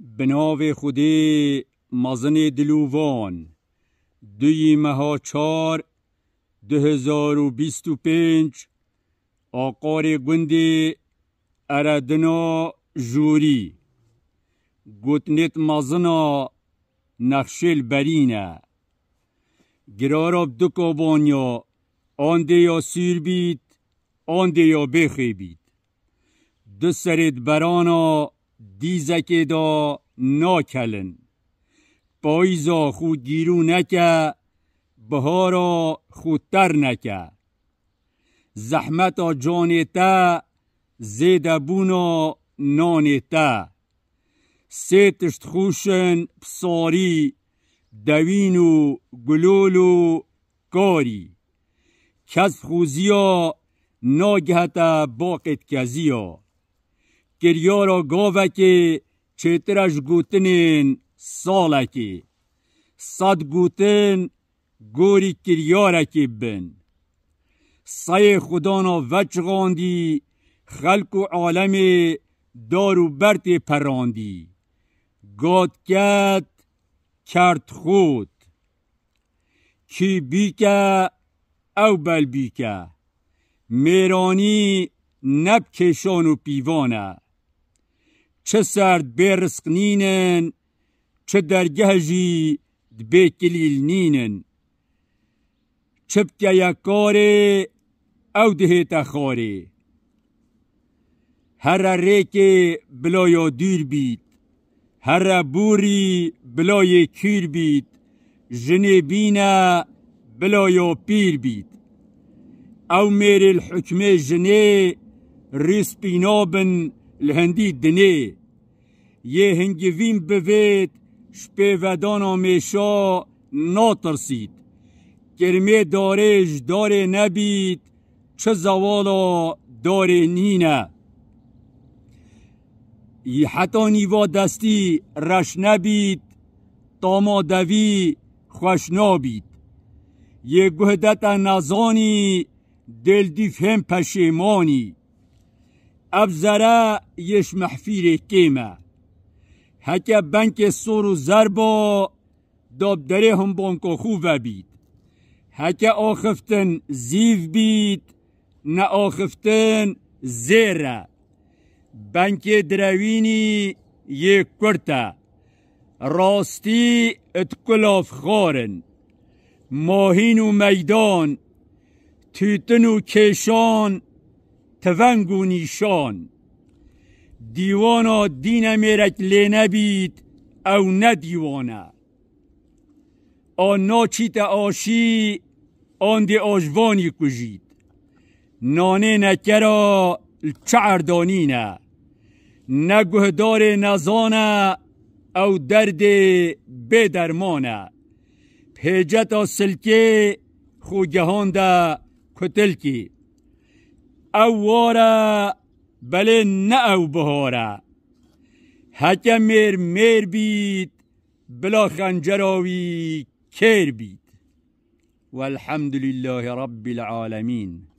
بناو خودی مزن دلووان 2/4/2025 آقار گندی اردنا جوری گوتنت مزنا نخشل برینه گرارب دکا بانیا آنده یا سیر بید آنده یا بخی بید دو سرد برانا دیزک دا ناکلن پاییزا خود گیرو نکه بهارا خودتر نکه زحمتا جانتا زیده بونا نانتا سیتشت خوشن بساری دوینو گلولو کاری کس خوزیا ناگهتا باقت کزیا کریارا گاوه که چیترش گوتنین ساله که صد گوتن گوری کریاره که بن سای خدانا وچغاندی خلق و عالم دارو برت پراندی گاد کت کرد خود کی بیکه او بل بیکه میرانی نب کشان و پیوانه چه سرد برسق نینن چه درگه جی دبه کلیل نینن چه بکه یکاره او ده تخاره هر ریک بلای دیر بید هر بوری بلای کیر بید جنه بینه بلای پیر بید او میر الحکمه جنه ریس بینابن لهندی دنه یه هنگوین بوید شپه ودان آمیشا ناترسید کرمه دارش داره نبید چه زوالا داره نینه ی حتی نیوا دستی رش نبید تاما دوی خوش نابید یه گهدت نزانی دل دیف هم پشیمانی ابزره یش محفیر کیمه هکه بنک سور و زربا داب دره هم بانکو خوبه بید هکه آخفتن زیف بید نه آخفتن زیره بنک دروینی یک کرته راستی ات کلاف خارن ماهین و میدان تیتن و کشان تونگ و نیشان دیوانا دین میرک لینه بید او نه دیوانه آن چیت آشی آن دی آجوانی کجید نانه نکرا چعردانینه نگهدار نزانه او درد بدرمانه پیجتا سلکه خوگهانده کتلکی او واره بله نه او بهاره هکه میر بید بلا خنجراوی کیر بید والحمد لله رب العالمین.